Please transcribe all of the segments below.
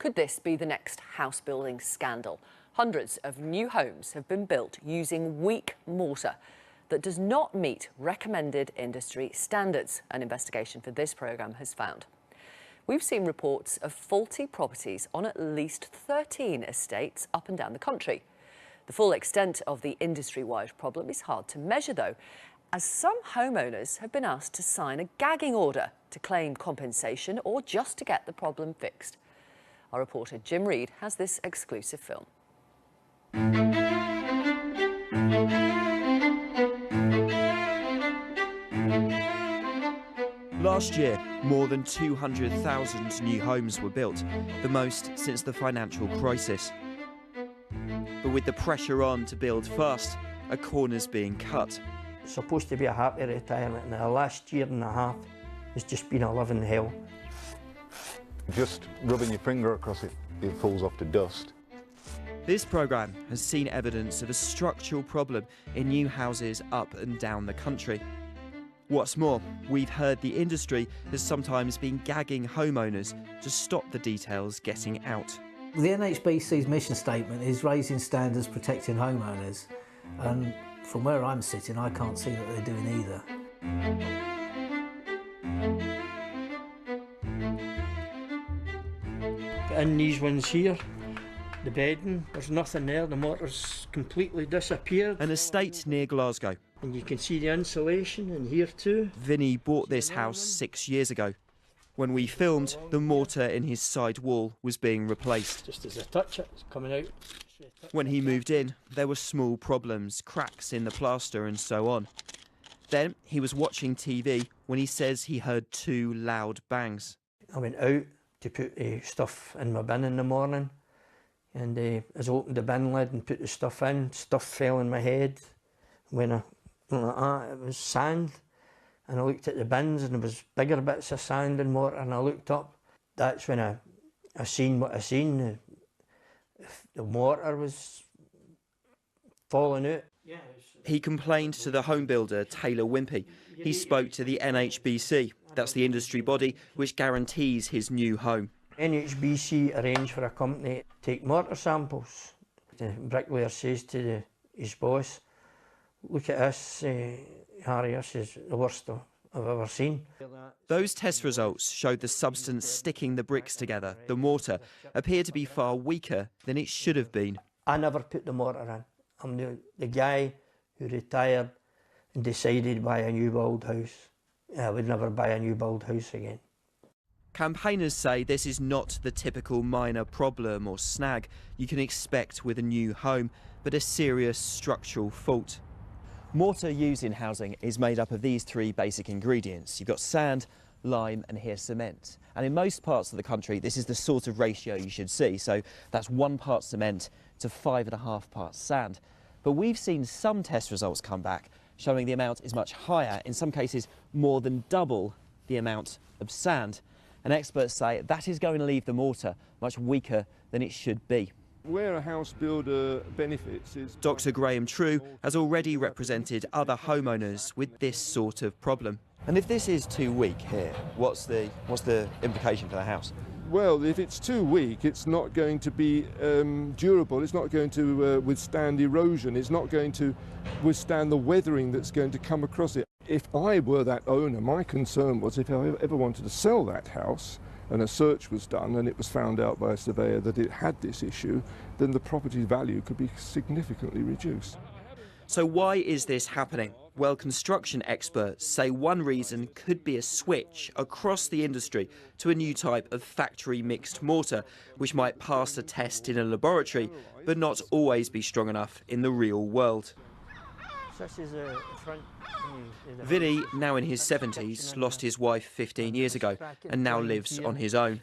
Could this be the next house building scandal? Hundreds of new homes have been built using weak mortar that does not meet recommended industry standards, an investigation for this programme has found. We've seen reports of faulty properties on at least 13 estates up and down the country. The full extent of the industry-wide problem is hard to measure, though, as some homeowners have been asked to sign a gagging order to claim compensation or just to get the problem fixed. Our reporter Jim Reid has this exclusive film. Last year, more than 200,000 new homes were built, the most since the financial crisis. But with the pressure on to build fast, a corner's being cut. It's supposed to be a happy retirement, and the last year and a half has just been a living hell. Just rubbing your finger across it, it falls off to dust. This programme has seen evidence of a structural problem in new houses up and down the country. What's more, we've heard the industry has sometimes been gagging homeowners to stop the details getting out. The NHBC's mission statement is raising standards, protecting homeowners, and from where I'm sitting, I can't see that they're doing either. In these ones here, the bedding, there's nothing there, the mortar's completely disappeared. An estate near Glasgow. And you can see the insulation in here too. Vinny bought this house 6 years ago. When we filmed, the mortar in his side wall was being replaced. Just as I touch it, it's coming out. When he moved in, there were small problems, cracks in the plaster and so on. Then he was watching TV when he says he heard 2 loud bangs. I went out to put stuff in my bin in the morning, and as I opened the bin lid and put the stuff in, stuff fell in my head. When I went like that, it was sand, and I looked at the bins and there was bigger bits of sand and mortar, and I looked up. That's when I seen what I seen. The mortar was falling out. He complained to the home builder Taylor Wimpey. He spoke to the NHBC, that's the industry body which guarantees his new home. NHBC arranged for a company to take mortar samples. The bricklayer says to his boss, "Look at this, Harry, this is the worst I've ever seen." Those test results showed the substance sticking the bricks together, the mortar, appeared to be far weaker than it should have been. I never put the mortar in. I'm the guy who retired and decided to buy a new build house. I would never buy a new build house again. Campaigners say this is not the typical minor problem or snag you can expect with a new home, but a serious structural fault. Mortar used in housing is made up of these 3 basic ingredients. You've got sand, lime and here cement. And in most parts of the country, this is the sort of ratio you should see. So that's 1 part cement to 5.5 parts sand. But we've seen some test results come back showing the amount is much higher, in some cases more than double the amount of sand. And experts say that is going to leave the mortar much weaker than it should be. Where a house builder benefits is... Dr Graham True has already represented other homeowners with this sort of problem. And if this is too weak here, what's the implication for the house? Well, if it's too weak, it's not going to be durable, it's not going to withstand erosion, it's not going to withstand the weathering that's going to come across it. If I were that owner, my concern was if I ever wanted to sell that house and a search was done and it was found out by a surveyor that it had this issue, then the property value could be significantly reduced. So why is this happening? Well, construction experts say one reason could be a switch across the industry to a new type of factory mixed mortar, which might pass a test in a laboratory, but not always be strong enough in the real world. Vinny, now in his 70s, lost his wife 15 years ago and now lives on his own.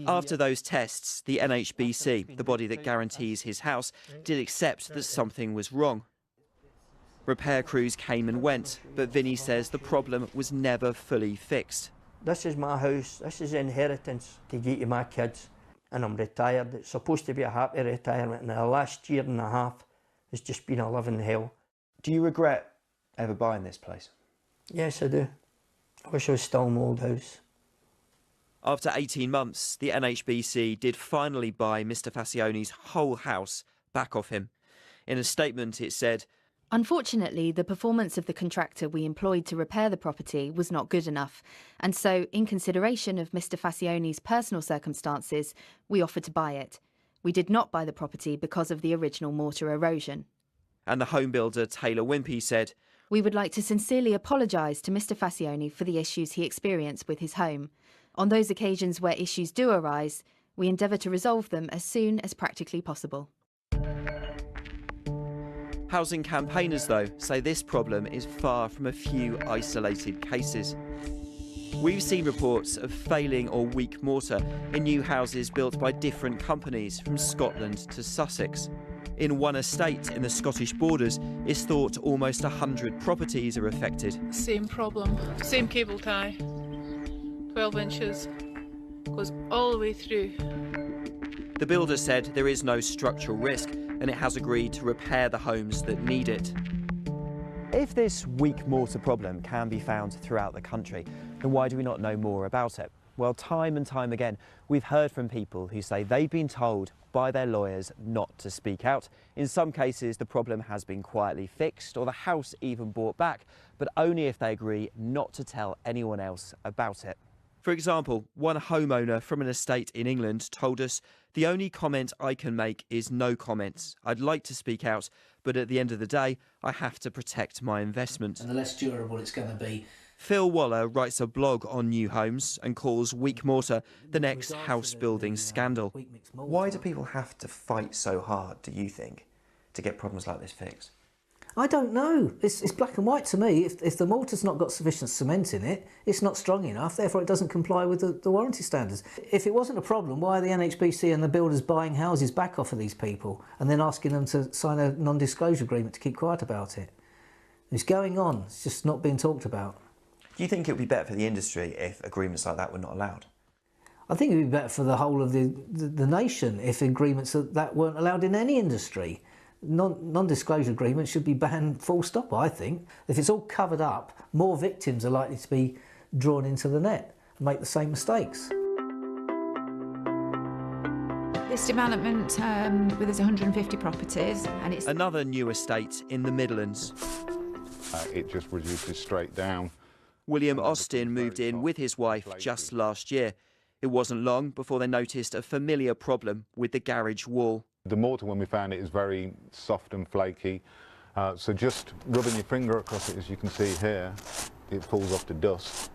After those tests, the NHBC, the body that guarantees his house, did accept that something was wrong. Repair crews came and went, but Vinny says the problem was never fully fixed. This is my house, this is inheritance to give to my kids, and I'm retired. It's supposed to be a happy retirement, and the last year and a half has just been a living hell. Do you regret ever buying this place? Yes, I do. I wish I was still in my old house. After 18 months, the NHBC did finally buy Mr Fassione's whole house back off him. In a statement, it said, "Unfortunately, the performance of the contractor we employed to repair the property was not good enough, and so, in consideration of Mr Fassione's personal circumstances, we offered to buy it. We did not buy the property because of the original mortar erosion." And the home builder Taylor Wimpey said, "We would like to sincerely apologise to Mr Fassione for the issues he experienced with his home. On those occasions where issues do arise, we endeavour to resolve them as soon as practically possible." Housing campaigners, though, say this problem is far from a few isolated cases. We've seen reports of failing or weak mortar in new houses built by different companies from Scotland to Sussex. In one estate in the Scottish borders, it's thought almost 100 properties are affected. Same problem, same cable tie, 12 inches, goes all the way through. The builder said there is no structural risk and it has agreed to repair the homes that need it. If this weak mortar problem can be found throughout the country, then why do we not know more about it? Well, time and time again, we've heard from people who say they've been told by their lawyers not to speak out. In some cases, the problem has been quietly fixed or the house even bought back, but only if they agree not to tell anyone else about it. For example, one homeowner from an estate in England told us, "The only comment I can make is no comments. I'd like to speak out, but at the end of the day, I have to protect my investment." And the less durable it's going to be. Phil Waller writes a blog on new homes and calls weak mortar the next house building scandal. Why do people have to fight so hard, do you think, to get problems like this fixed? I don't know. It's black and white to me. If the mortar's not got sufficient cement in it, it's not strong enough, therefore it doesn't comply with the warranty standards. If it wasn't a problem, why are the NHBC and the builders buying houses back off of these people and then asking them to sign a non-disclosure agreement to keep quiet about it? It's going on, it's just not being talked about. Do you think it would be better for the industry if agreements like that were not allowed? I think it would be better for the whole of the nation if agreements that weren't allowed in any industry. Non-disclosure agreements should be banned full stop, I think. If it's all covered up, more victims are likely to be drawn into the net and make the same mistakes. This development, with its 150 properties, and it's another new estate in the Midlands. It just reduces straight down. William Austin moved in with his wife just last year. It wasn't long before they noticed a familiar problem with the garage wall. The mortar, when we found it, is very soft and flaky. So just rubbing your finger across it, as you can see here, it falls off to dust.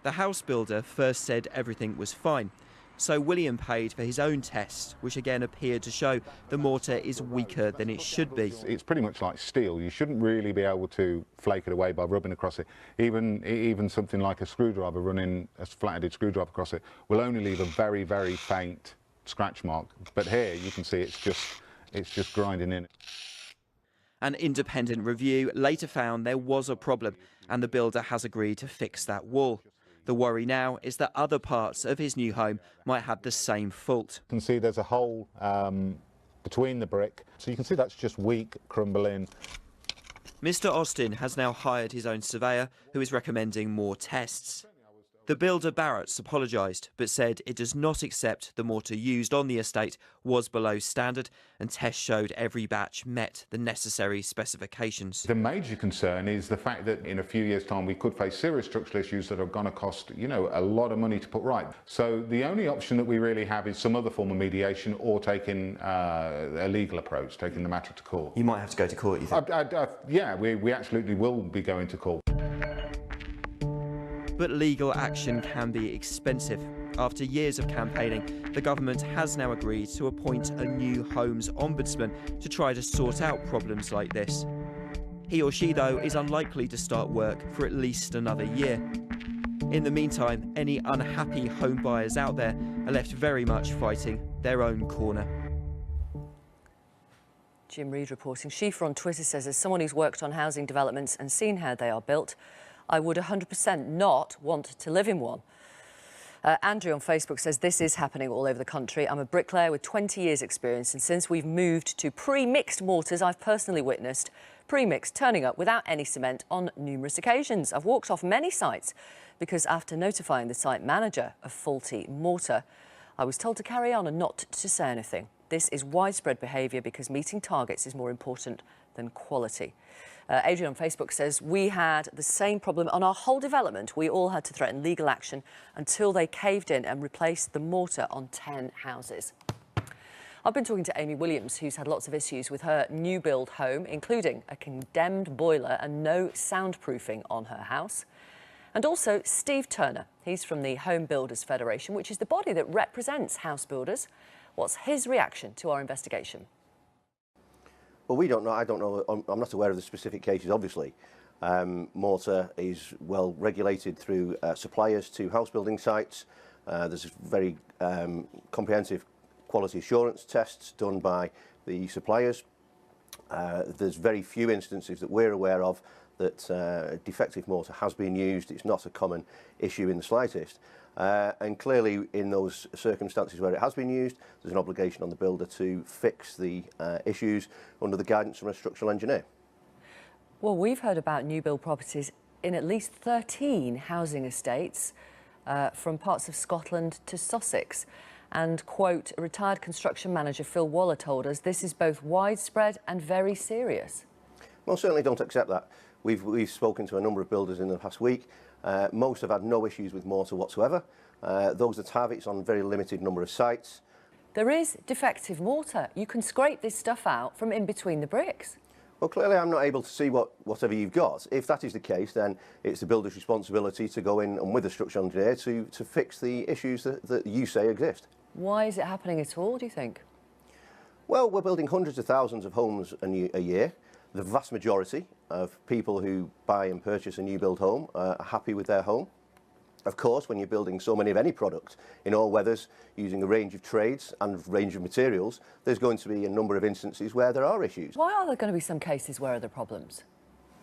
The house builder first said everything was fine. So William paid for his own test, which again appeared to show the mortar is weaker than it should be. It's pretty much like steel. You shouldn't really be able to flake it away by rubbing across it. Even something like a screwdriver, running a flat-headed screwdriver across it, will only leave a very, very faint scratch mark. But here you can see it's just grinding in. An independent review later found there was a problem and the builder has agreed to fix that wall. The worry now is that other parts of his new home might have the same fault. You can see there's a hole between the brick, so you can see that's just weak, crumbling. Mr Austin has now hired his own surveyor, who is recommending more tests. The builder Barrett's apologised, but said it does not accept the mortar used on the estate was below standard and tests showed every batch met the necessary specifications. The major concern is the fact that in a few years' time we could face serious structural issues that are going to cost, you know, a lot of money to put right. So the only option that we really have is some other form of mediation or taking a legal approach, taking the matter to court. You might have to go to court, you think? Yeah, we absolutely will be going to court. But legal action can be expensive. After years of campaigning, the government has now agreed to appoint a new Homes Ombudsman to try to sort out problems like this. He or she, though, is unlikely to start work for at least another year. In the meantime, any unhappy home buyers out there are left very much fighting their own corner. Jim Reid reporting. Shifa on Twitter says, as someone who's worked on housing developments and seen how they are built, I would 100% not want to live in one. Andrew on Facebook says this is happening all over the country. I'm a bricklayer with 20 years experience, and since we've moved to pre-mixed mortars, I've personally witnessed pre-mixed turning up without any cement on numerous occasions. I've walked off many sites because after notifying the site manager of faulty mortar, I was told to carry on and not to say anything. This is widespread behaviour because meeting targets is more important than quality. Adrian on Facebook says, we had the same problem on our whole development. We all had to threaten legal action until they caved in and replaced the mortar on 10 houses. I've been talking to Amy Williams, who's had lots of issues with her new build home, including a condemned boiler and no soundproofing on her house. And also Steve Turner. He's from the Home Builders Federation, which is the body that represents house builders. What's his reaction to our investigation? Well, we don't know. I don't know. I'm not aware of the specific cases, obviously. Mortar is well regulated through suppliers to house building sites. There's very comprehensive quality assurance tests done by the suppliers. There's very few instances that we're aware of that defective mortar has been used. It's not a common issue in the slightest. And clearly in those circumstances where it has been used, there's an obligation on the builder to fix the issues under the guidance from a structural engineer. Well, we've heard about new build properties in at least 13 housing estates from parts of Scotland to Sussex. And, quote, retired construction manager Phil Waller told us this is both widespread and very serious. Well, certainly don't accept that. We've spoken to a number of builders in the past week. Most have had no issues with mortar whatsoever. Those that have, it's on a very limited number of sites. There is defective mortar. You can scrape this stuff out from in between the bricks. Well, clearly I'm not able to see whatever you've got. If that is the case, then it's the builder's responsibility to go in and with the structural engineer to fix the issues that you say exist. Why is it happening at all, do you think? Well, we're building hundreds of thousands of homes a year. The vast majority of people who buy and purchase a new build home are happy with their home. Of course, when you're building so many of any product in all weathers, using a range of trades and a range of materials, there's going to be a number of instances where there are issues. Why are there going to be some cases where there are problems?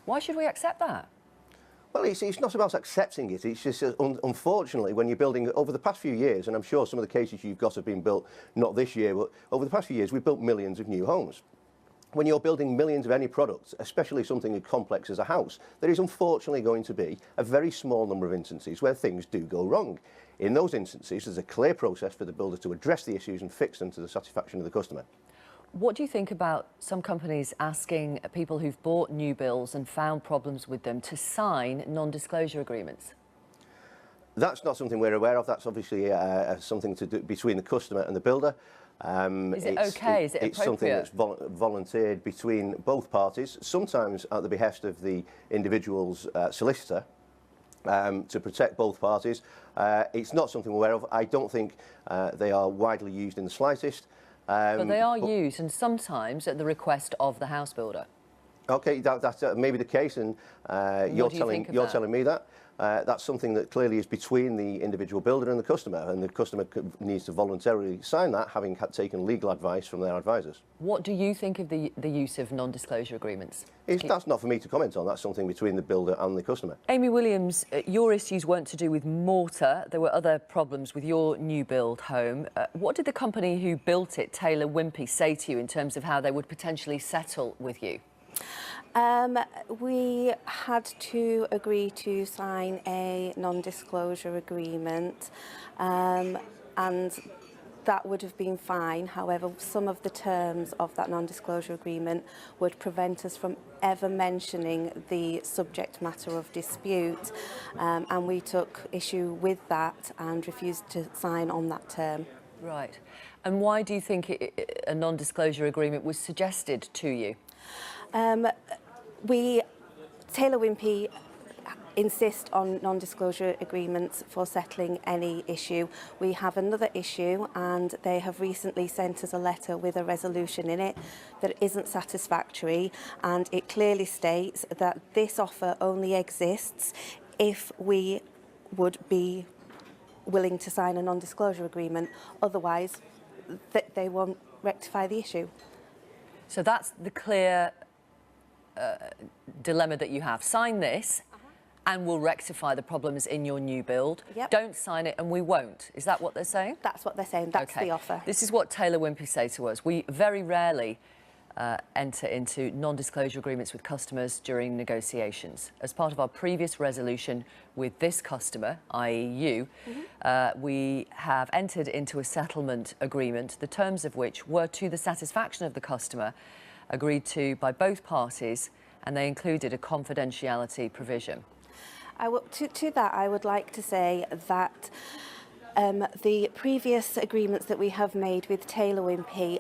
Why should we accept that? Well, it's not about accepting it. It's just, unfortunately, when you're building over the past few years, and I'm sure some of the cases you've got have been built, not this year, but over the past few years, we've built millions of new homes. When you're building millions of any product, especially something as complex as a house, there is unfortunately going to be a very small number of instances where things do go wrong. In those instances, there's a clear process for the builder to address the issues and fix them to the satisfaction of the customer. What do you think about some companies asking people who've bought new builds and found problems with them to sign non-disclosure agreements? That's not something we're aware of. That's obviously something to do between the customer and the builder. Is it okay? Is it appropriate? It's something that's volunteered between both parties, sometimes at the behest of the individual's solicitor, to protect both parties. It's not something we're aware of. I don't think they are widely used in the slightest. But they are used, and sometimes at the request of the house builder. Okay, that's maybe the case, and you're telling me that. That's something that clearly is between the individual builder and the customer needs to voluntarily sign that, having taken legal advice from their advisors. What do you think of the use of non-disclosure agreements? That's not for me to comment on. That's something between the builder and the customer. Amy Williams, your issues weren't to do with mortar. There were other problems with your new build home. What did the company who built it, Taylor Wimpey, say to you in terms of how they would potentially settle with you? We had to agree to sign a non-disclosure agreement, and that would have been fine. However, some of the terms of that non-disclosure agreement would prevent us from ever mentioning the subject matter of dispute, and we took issue with that and refused to sign on that term. Right. And why do you think a non-disclosure agreement was suggested to you? Taylor Wimpey insist on non-disclosure agreements for settling any issue. We have another issue, and they have recently sent us a letter with a resolution in it that isn't satisfactory, and it clearly states that this offer only exists if we would be willing to sign a non-disclosure agreement. Otherwise, they won't rectify the issue. So that's the clear dilemma that you have. Sign this, and we'll rectify the problems in your new build. Yep. Don't sign it and we won't. Is that what they're saying? That's what they're saying. That's the offer. This is what Taylor Wimpey say to us. We very rarely enter into non-disclosure agreements with customers during negotiations. As part of our previous resolution with this customer, i.e. you, we have entered into a settlement agreement, the terms of which were to the satisfaction of the customer, agreed to by both parties, and they included a confidentiality provision. To that, I would like to say that the previous agreements that we have made with Taylor Wimpey,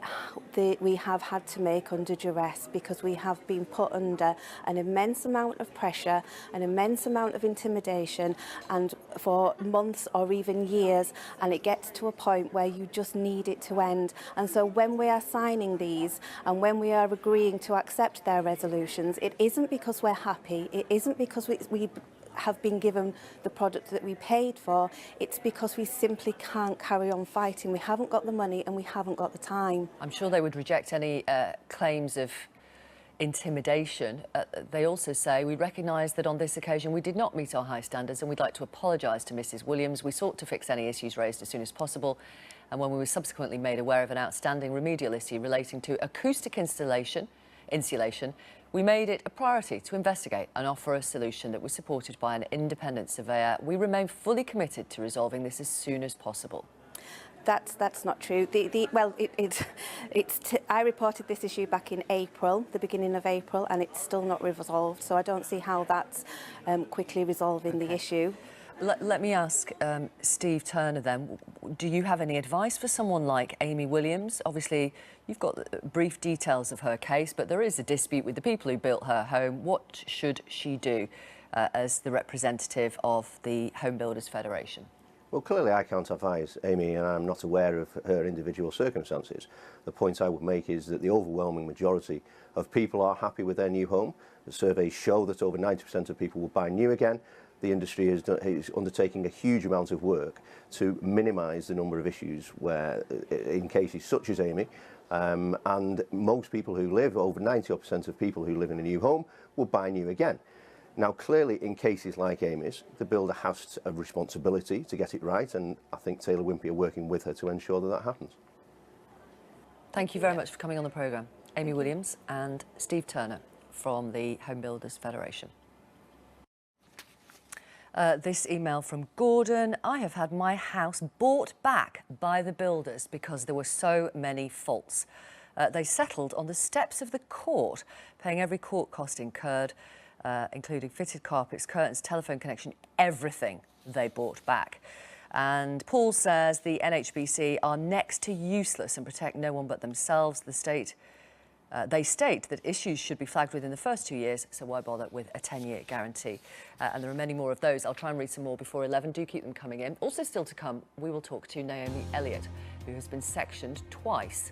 we have had to make under duress because we have been put under an immense amount of pressure, an immense amount of intimidation, and for months or even years, and it gets to a point where you just need it to end. And so when we are signing these and when we are agreeing to accept their resolutions, it isn't because we're happy, it isn't because we have been given the product that we paid for, it's because we simply can't carry on fighting. We haven't got the money and we haven't got the time. I'm sure they would reject any claims of intimidation. They also say, we recognise that on this occasion we did not meet our high standards and we'd like to apologise to Mrs Williams. We sought to fix any issues raised as soon as possible, and when we were subsequently made aware of an outstanding remedial issue relating to acoustic insulation, we made it a priority to investigate and offer a solution that was supported by an independent surveyor. We remain fully committed to resolving this as soon as possible. That's not true. I reported this issue back in April, the beginning of April, and it's still not resolved. So I don't see how that's quickly resolving the issue. Let me ask Steve Turner then, do you have any advice for someone like Amy Williams? Obviously, you've got brief details of her case, but there is a dispute with the people who built her home. What should she do as the representative of the Home Builders Federation? Well, clearly I can't advise Amy, and I'm not aware of her individual circumstances. The point I would make is that the overwhelming majority of people are happy with their new home. The surveys show that over 90% of people will buy new again. The industry is undertaking a huge amount of work to minimise the number of issues where, in cases such as Amy, and most people who live, over 90% of people who live in a new home, will buy new again. Now, clearly, in cases like Amy's, the builder has a responsibility to get it right, and I think Taylor Wimpey are working with her to ensure that that happens. Thank you very much for coming on the programme. Amy Williams and Steve Turner from the Home Builders Federation. This email from Gordon. I have had my house bought back by the builders because there were so many faults. They settled on the steps of the court, paying every court cost incurred, including fitted carpets, curtains, telephone connection, everything they bought back. And Paul says the NHBC are next to useless and protect no one but themselves. They state that issues should be flagged within the first 2 years, so why bother with a 10-year guarantee? And there are many more of those. I'll try and read some more before 11. Do keep them coming in. Also still to come, we will talk to Naomi Elliott, who has been sectioned twice